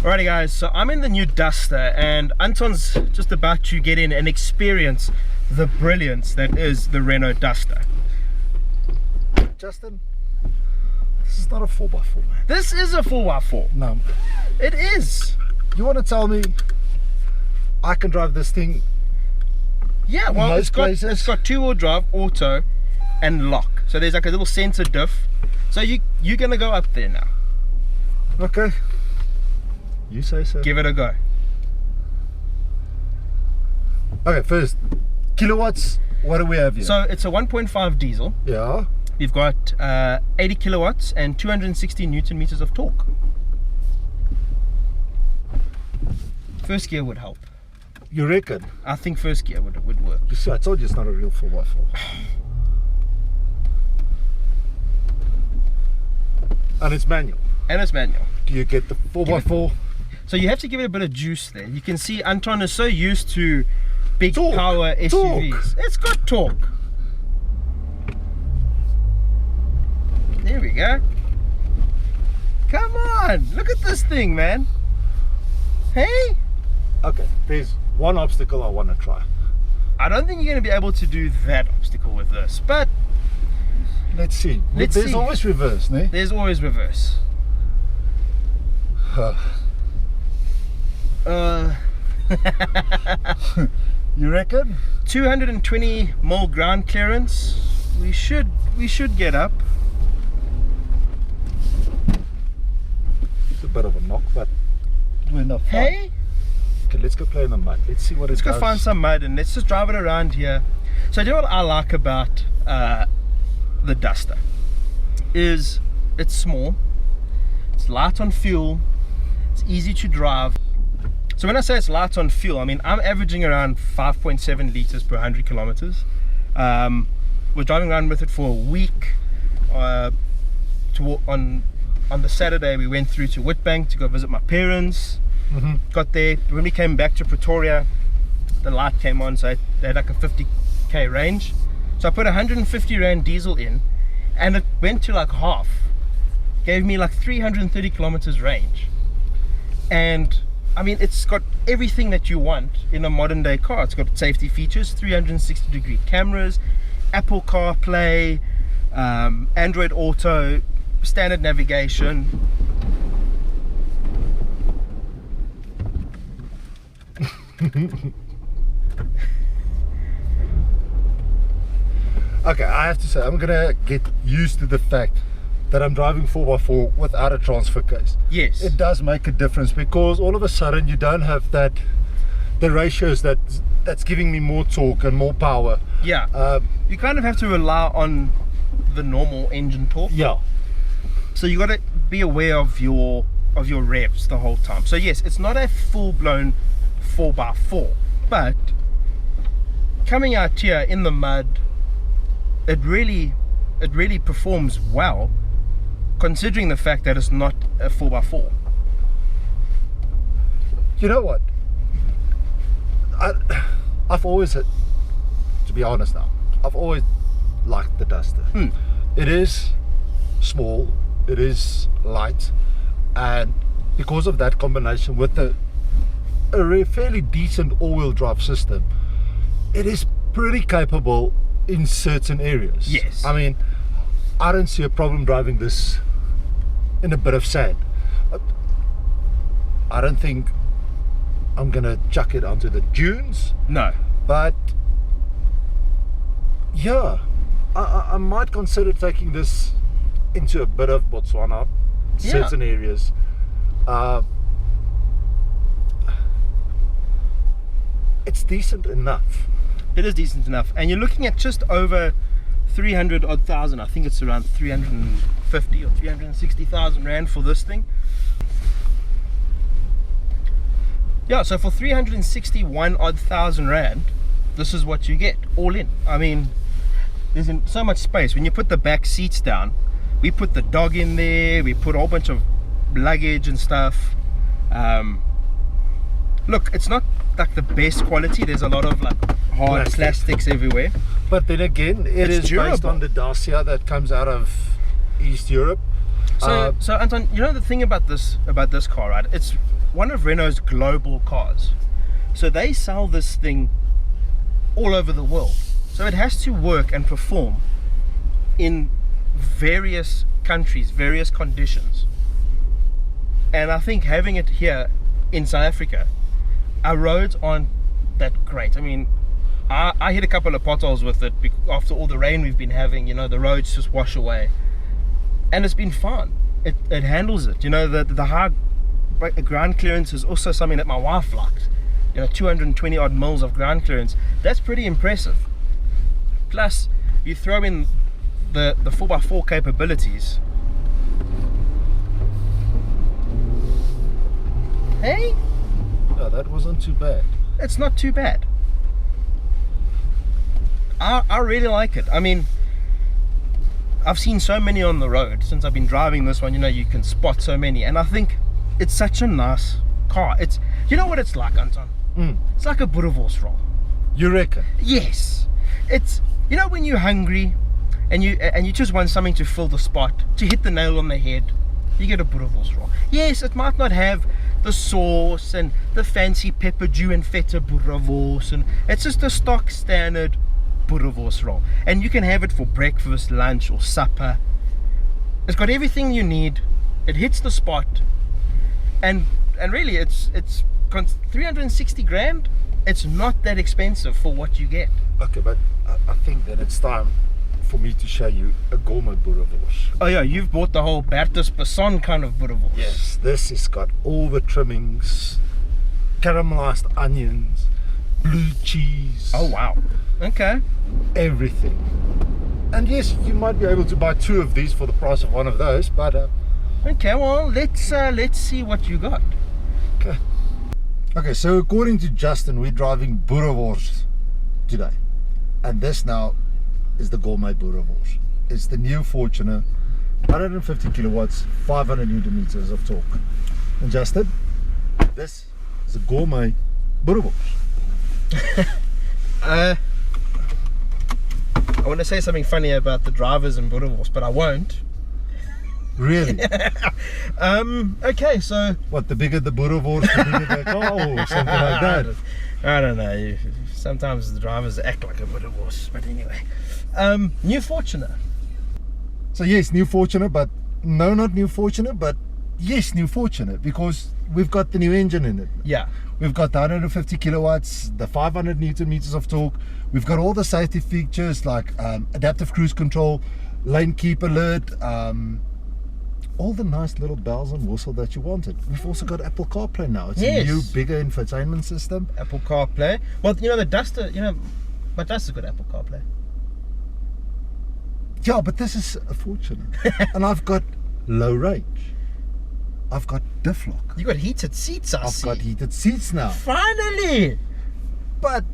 Alrighty guys, so I'm in the new Duster and Anton's just about to get in and experience the brilliance that is the Renault Duster. Justin, this is not a 4x4, man. This is a 4x4. No. It is. You want to tell me I can drive this thing? Yeah, well, it's got two-wheel drive, auto, and lock. So there's like a little sensor diff. So you're gonna go up there now. Okay. You say so. Give it a go. Okay, first, kilowatts, what do we have here? So it's a 1.5 diesel. Yeah. We've got 80 kilowatts and 260 Newton meters of torque. First gear would help. You reckon? I think first gear would work. You see, I told you it's not a real 4x4. And it's manual. And it's manual. Do you get the 4x4? So you have to give it a bit of juice there. You can see Anton is so used to big Torque. power SUVs. Torque. It's got torque. There we go. Come on, look at this thing, man. Hey? Okay, there's one obstacle I want to try. I don't think you're going to be able to do that obstacle with this, but let's see. There's always reverse, ne? There's always reverse. You reckon? 220 mil ground clearance. We should get up. It's a bit of a knock, but we're not fine. Hey? Okay, let's go play in the mud. Let's see what it does. Let's go find some mud and let's just drive it around here. So you know what I like about the Duster is it's small, it's light on fuel, it's easy to drive. So when I say it's light on fuel, I mean I'm averaging around 5.7 liters per 100 kilometers. We're driving around with it for a week. On the Saturday we went through to Witbank to go visit my parents. Got there, when we came back to Pretoria the light came on, so they had like a 50k range. So I put 150 Rand diesel in and it went to like half, gave me like 330 kilometers range. And I mean it's got everything that you want in a modern day car. It's got safety features, 360-degree cameras, Apple CarPlay, Android Auto, standard navigation. Okay, I have to say, I'm gonna get used to the fact that I'm driving 4x4 without a transfer case. Yes. It does make a difference because all of a sudden you don't have the ratios that's giving me more torque and more power. Yeah. You kind of have to rely on the normal engine torque. Yeah. So you got to be aware of your revs the whole time. So yes, it's not a full-blown 4x4, but coming out here in the mud, it really performs well, considering the fact that it's not a 4x4. You know what? I've always, to be honest now, I've always liked the Duster. It is small, it is light, and because of that combination with a fairly decent all-wheel drive system, it is pretty capable in certain areas. Yes. I mean, I don't see a problem driving this in a bit of sand. I don't think I'm gonna chuck it onto the dunes. No. But yeah, I might consider taking this into a bit of Botswana, certain areas. It's decent enough. It is decent enough, and you're looking at just over 300 odd thousand. I think it's around 350 or 360,000 Rand for this thing. Yeah, so for 361 odd thousand Rand, this is what you get all in. I mean, there's so much space. When you put the back seats down, we put the dog in there, we put a whole bunch of luggage and stuff. Look, it's not like the best quality. There's a lot of like hard plastics everywhere, but then again it is durable. Based on the Dacia that comes out of East Europe. So Anton, you know the thing about this car, right? It's one of Renault's global cars. So they sell this thing all over the world. So it has to work and perform in various countries, various conditions. And I think having it here in South Africa, our roads aren't that great. I mean, I hit a couple of potholes with it after all the rain we've been having. You know, the roads just wash away, and it's been fun. It handles it. You know, the high ground clearance is also something that my wife liked. You know, 220 odd mils of ground clearance. That's pretty impressive. Plus, you throw in the 4x4 capabilities. Hey? No, that wasn't too bad. It's not too bad. I really like it. I mean, I've seen so many on the road since I've been driving this one. You know, you can spot so many, and I think it's such a nice car. It's, you know what it's like, Anton? It's like a Boerewors roll. You reckon? Yes. It's, you know, when you're hungry and you just want something to fill the spot, to hit the nail on the head, you get a Boerewors roll. Yes, it might not have the sauce and the fancy pepper dew and feta Boerewors, and it's just a stock standard Boerewors roll, and you can have it for breakfast, lunch, or supper. It's got everything you need. It hits the spot, and really, it's 360 grand. It's not that expensive for what you get. Okay, but I think that it's time for me to show you a gourmet Boerewors. Oh yeah, you've bought the whole Bertus Besson kind of Boerewors. Yes, this has got all the trimmings, caramelized onions, blue cheese. Oh wow. Okay. Everything. And yes, you might be able to buy 2 of these for the price of one of those, but okay, well, let's see what you got. Okay, so according to Justin, we're driving Boerewors today, and this now is the gourmet Boerewors. It's the new Fortuner, 150 kilowatts, 500 newton meters of torque. And Justin, this is a gourmet Boerewors. I want to say something funny about the drivers in Boerewors, but I won't. Really? Okay, so what, the bigger the Boerewors, the bigger the car, or something like that? I don't know. Sometimes the drivers act like a Boerewors, but anyway. New Fortuner. So yes, new Fortuner, but no, not new Fortuner, but yes, new Fortuner, because we've got the new engine in it. Yeah. We've got the 150 kilowatts, the 500 newton meters of torque. We've got all the safety features like adaptive cruise control, lane keep alert, all the nice little bells and whistle that you wanted. We've also got Apple CarPlay now. It's a new, bigger infotainment system. Apple CarPlay. Well, you know, the Duster, you know, my Duster's got Apple CarPlay. Yeah, but this is a Fortuner. And I've got low range. I've got diff lock. You got heated seats, I've got heated seats now. Finally! But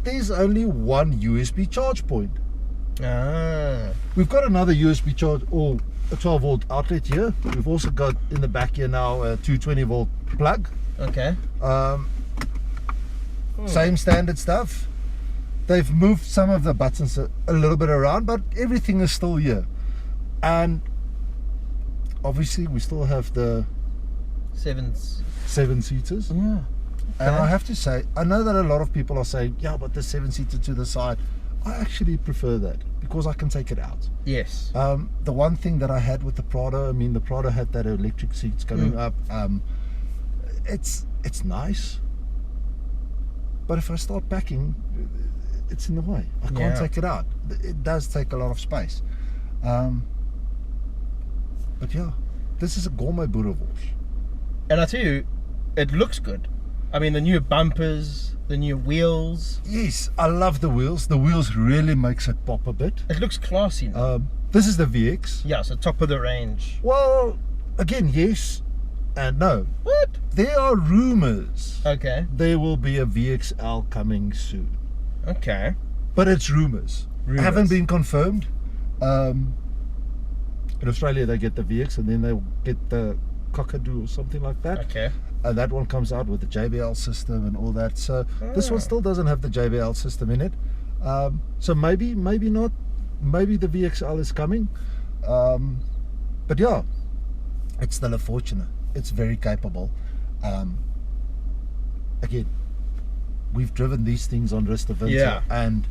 there's only one USB charge point. We've got another USB charge, or a 12 volt outlet here. We've also got in the back here now a 220 volt plug. Okay. Same standard stuff. They've moved some of the buttons a little bit around, but everything is still here. And obviously we still have the 7 seaters. Yeah. Okay. And I have to say, I know that a lot of people are saying, yeah, but the 7-seater to the side, I actually prefer that because I can take it out. Yes. The one thing that I had with the Prado, I mean, the Prado had that electric seats coming up. It's nice, but if I start packing, it's in the way. I can't take it out. It does take a lot of space. But yeah, this is a gourmet Boerewors. And I tell you, it looks good. I mean, the new bumpers, the new wheels. Yes, I love the wheels. The wheels really makes it pop a bit. It looks classy now. This is the VX. Yeah, so top of the range. Well, again, yes and no. What? There are rumors. Okay. There will be a VXL coming soon. Okay. But it's rumors. Haven't been confirmed. In Australia, they get the VX and then they get the Cockadoo or something like that. Okay. And that one comes out with the JBL system and all that. So this one still doesn't have the JBL system in it. So maybe not. Maybe the VXL is coming. But yeah, it's still a Fortuner. It's very capable. Again, we've driven these things on Rista Winter, Yeah. and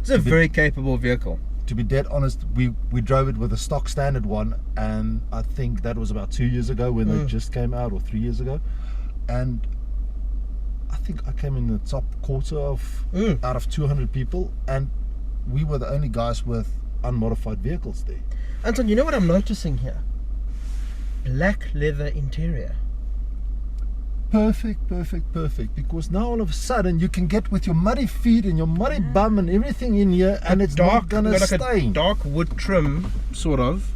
It's a very capable vehicle. to be dead honest, we drove it with a stock standard one, and I think that was about 2 years ago when they just came out, or 3 years ago, and I think I came in the top quarter of out of 200 people, and we were the only guys with unmodified vehicles there. Anton, you know what I'm noticing here? Black leather interior. Perfect, because now all of a sudden you can get with your muddy feet and your muddy bum and everything in here, and it's not gonna like stain. a dark wood trim, sort of.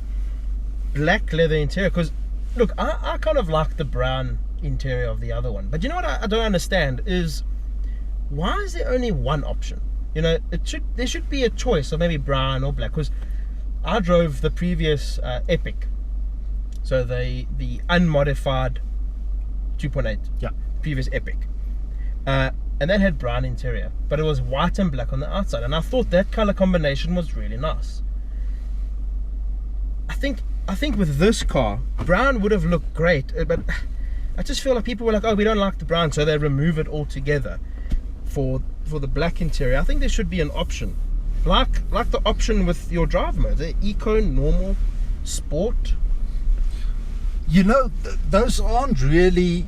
Black leather interior. Because, look, I kind of like the brown interior of the other one. But you know what I don't understand is, why is there only one option? You know, there should be a choice of maybe brown or black. Because I drove the previous Epic. So the unmodified 2.8, Yeah. previous Epic, and that had brown interior, but it was white and black on the outside, and I thought that color combination was really nice. I think with this car, brown would have looked great, but I just feel like people were like, oh, we don't like the brown, so they remove it altogether for the black interior. I think there should be an option, like the option with your drive modes, eco, normal, sport. You know, those aren't really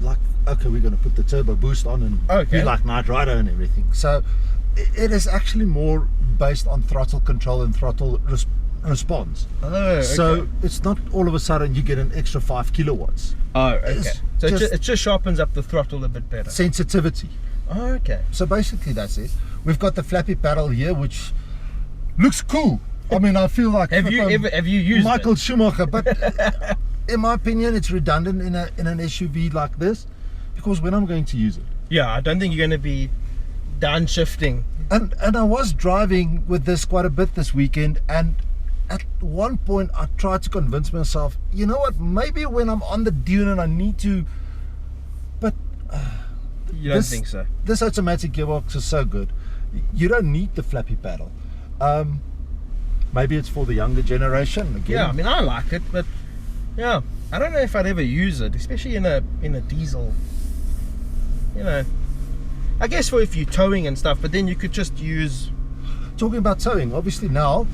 like, okay, we're going to put the turbo boost on and be like Knight Rider and everything. So it is actually more based on throttle control and throttle response. Oh, okay. So it's not all of a sudden you get an extra 5 kilowatts. Oh, okay. So just it just sharpens up the throttle a bit better. Sensitivity. Oh, okay. So basically that's it. We've got the flappy paddle here, which looks cool. I mean, I feel like Have you used Michael it? Schumacher, but in my opinion, it's redundant in an SUV like this, because when I'm going to use it, Yeah, I don't think you're going to be downshifting. and I was driving with this quite a bit this weekend, and at one point I tried to convince myself, you know what, maybe when I'm on the dune and I need to, but You don't think so? this automatic gearbox is so good, you don't need the flappy paddle. Maybe it's for the younger generation again. Yeah, I mean, I like it, but yeah, I don't know if I'd ever use it, especially in a diesel. You know, I guess for if you're towing and stuff, but then you could just use. Talking about towing, obviously now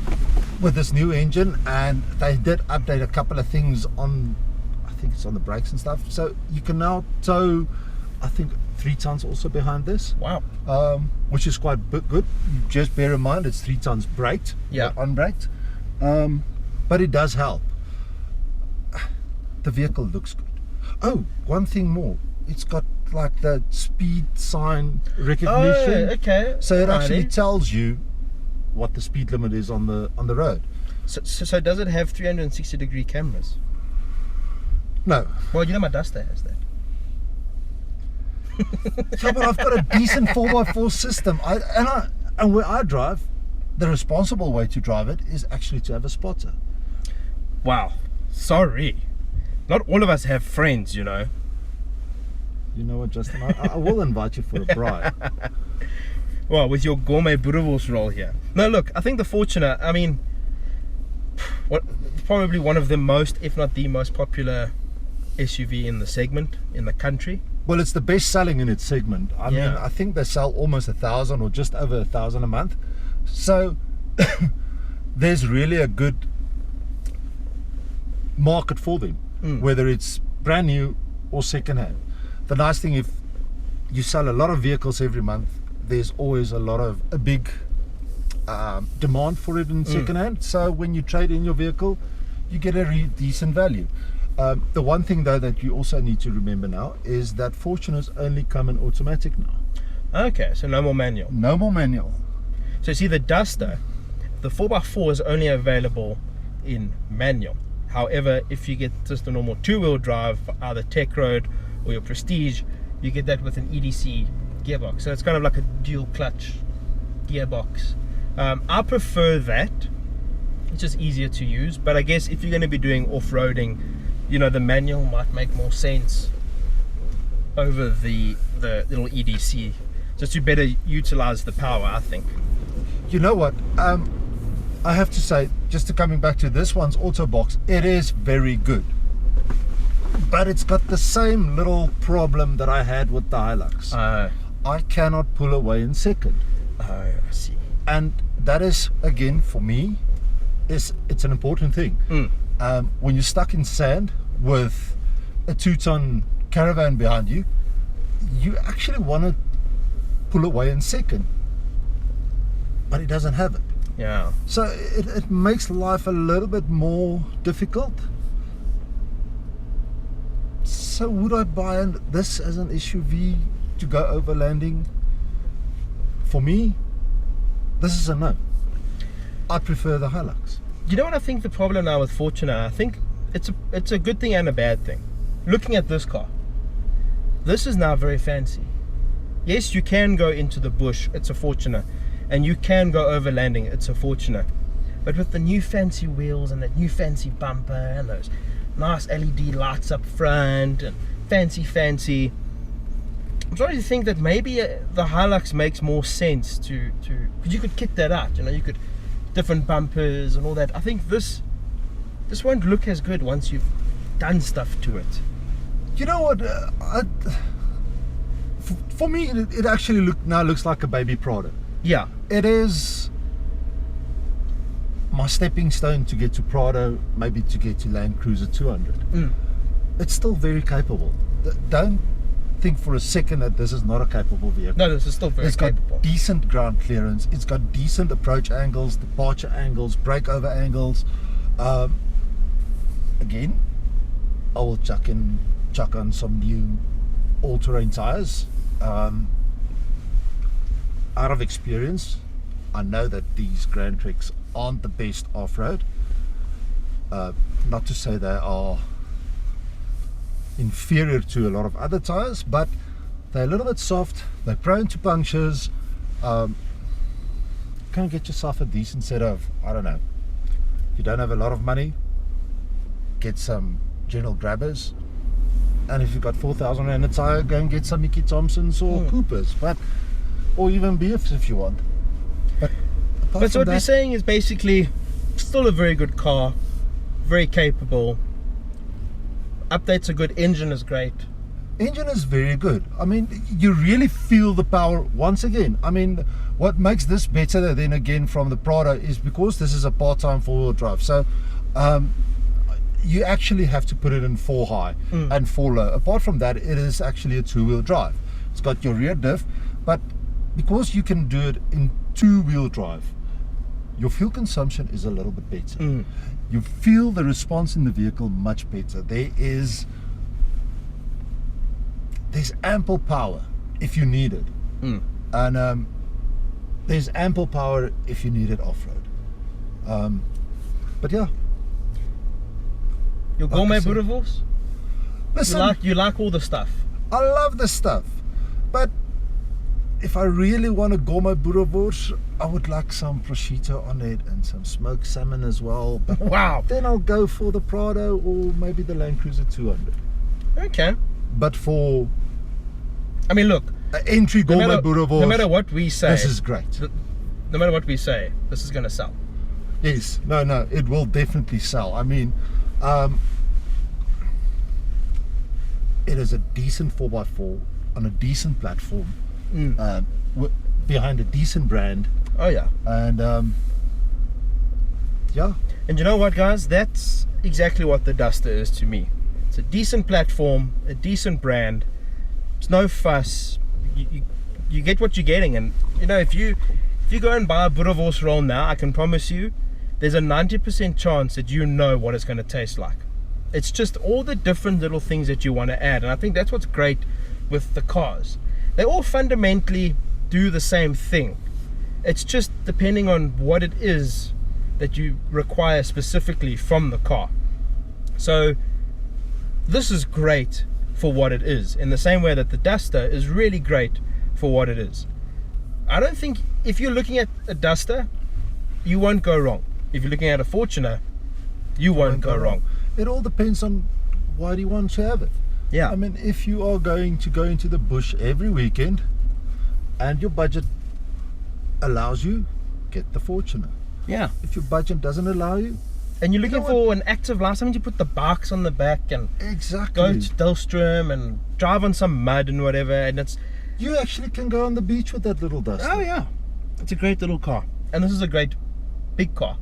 with this new engine, and they did update a couple of things on, I think it's on the brakes and stuff, so you can now tow, I think 3 tons also behind this. Wow. Which is quite good. Just bear in mind it's 3 tons braked, Yeah. not unbraked, but it does help. The vehicle looks good. Oh, one thing more, it's got like the speed sign recognition. Oh, okay. So it actually Alrighty. tells you what the speed limit is on the road. So does it have 360-degree cameras? No. Well, you know my Duster has that. Yeah, but I've got a decent 4x4 system. And where I drive, the responsible way to drive it is actually to have a spotter. Wow. Sorry. Not all of us have friends, you know. You know what, Justin? I will invite you for a bride. Well, with your gourmet Boerewors roll here. No, look, I think the Fortuner, I mean, probably one of the most, if not the most popular SUV in the segment, in the country. Well, it's the best selling in its segment. I mean, I think they sell almost 1,000 or just over 1,000 a month. So there's really a good market for them, whether it's brand new or second hand. The nice thing, if you sell a lot of vehicles every month, there's always a big demand for it in second hand. So when you trade in your vehicle, you get a decent value. The one thing though that you also need to remember now is that Fortuners only come in automatic now. Okay, so no more manual. No more manual. So you see, the Duster, the 4x4 is only available in manual. However, if you get just a normal 2-wheel drive, either Tech Road or your Prestige, you get that with an EDC gearbox. So it's kind of like a dual clutch gearbox. I prefer that. It's just easier to use. But I guess if you're going to be doing off-roading, you know, the manual might make more sense over the little EDC, just to better utilize the power, I think. You know what? I have to say, just to coming back to this one's auto box, it is very good. But it's got the same little problem that I had with the Hilux. I cannot pull away in second. I see. And that is, again, for me, it's an important thing. When you're stuck in sand with a 2-ton caravan behind you, you actually want to pull away in second, but it doesn't have it. Yeah. So it makes life a little bit more difficult. So would I buy this as an SUV to go overlanding? For me, this is a no. I prefer the Hilux. You know what I think the problem now with Fortuner? I think it's a good thing and a bad thing. Looking at this car, this is now very fancy. Yes, you can go into the bush, it's a Fortuner, and you can go overlanding, it's a Fortuner. But with the new fancy wheels and that new fancy bumper and those nice LED lights up front and fancy, I'm starting to think that maybe the Hilux makes more sense to because you could kit that out, you know, you could different bumpers and all that. I think this won't look as good once you've done stuff to it. You know what? For me, it actually looks like a baby Prado. Yeah. It is my stepping stone to get to Prado, maybe to get to Land Cruiser 200. It's still very capable. Don't think for a second that this is not a capable vehicle. No, this is still very capable. It's got decent ground clearance. It's got decent approach angles, departure angles, breakover angles. Again, I will chuck on some new all-terrain tires. Out of experience, I know that these Grand Treks aren't the best off-road. Not to say they are inferior to a lot of other tires, but they're a little bit soft, they're prone to punctures. Can get yourself a decent set of, I don't know, if you don't have a lot of money, get some General Grabbers, and if you've got 4,000 rand a tire, go and get some Mickey Thompsons or Coopers, or even BFs if you want. But so what we're saying is basically still a very good car, very capable. Updates are good, engine is great. Engine is very good. I mean, you really feel the power once again. I mean, what makes this better than again from the Prado is because this is a part-time 4-wheel drive. So you actually have to put it in 4 high and 4 low. Apart from that, it is actually a 2-wheel drive. It's got your rear diff, but because you can do it in 2-wheel drive, your fuel consumption is a little bit better. You feel the response in the vehicle much better. There's ample power if you need it, and there's ample power if you need it off-road. But yeah, your gourmet Boerewors? Listen, you like all the stuff. I love the stuff, but if I really want a gourmet Boerewors, I would like some prosciutto on it and some smoked salmon as well. But wow! Then I'll go for the Prado or maybe the Land Cruiser 200. Okay. But for, I mean, look, entry gourmet Boerewors, no matter what we say, this is great. No matter what we say, this is going to sell. Yes, no, it will definitely sell. I mean, it is a decent 4x4 on a decent platform, behind a decent brand. Oh yeah. And yeah. And you know what, guys? That's exactly what the Duster is to me. It's a decent platform, a decent brand. It's no fuss. You get what you're getting, and you know, if you go and buy a Boerewors roll now, I can promise you, there's a 90% chance that you know what it's going to taste like. It's just all the different little things that you want to add, and I think that's what's great with the cars. They all fundamentally do the same thing. It's just depending on what it is that you require specifically from the car. So this is great for what it is, in the same way that the Duster is really great for what it is. I don't think, if you're looking at a Duster, you won't go wrong. If you're looking at a Fortuner, you won't go wrong. It all depends on why do you want to have it. Yeah. I mean, if you are going to go into the bush every weekend and your budget allows you, get the Fortuner. Yeah. If your budget doesn't allow you, And you're looking know for an active life, something to put the bikes on the back and Exactly. go to Dilstrom and drive on some mud and whatever. And it's You actually can go on the beach with that little Duster. oh yeah, it's a great little car, and this is a great big car.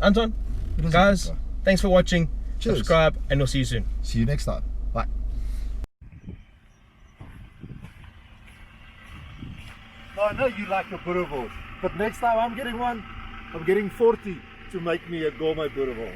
Anton, It is a guys, big car. thanks for watching. Cheers. Subscribe, and we'll see you soon. See you next time. Bye. I know you like your Boerewors, but next time I'm getting one, I'm getting 40 to make me a gourmet Boerewors.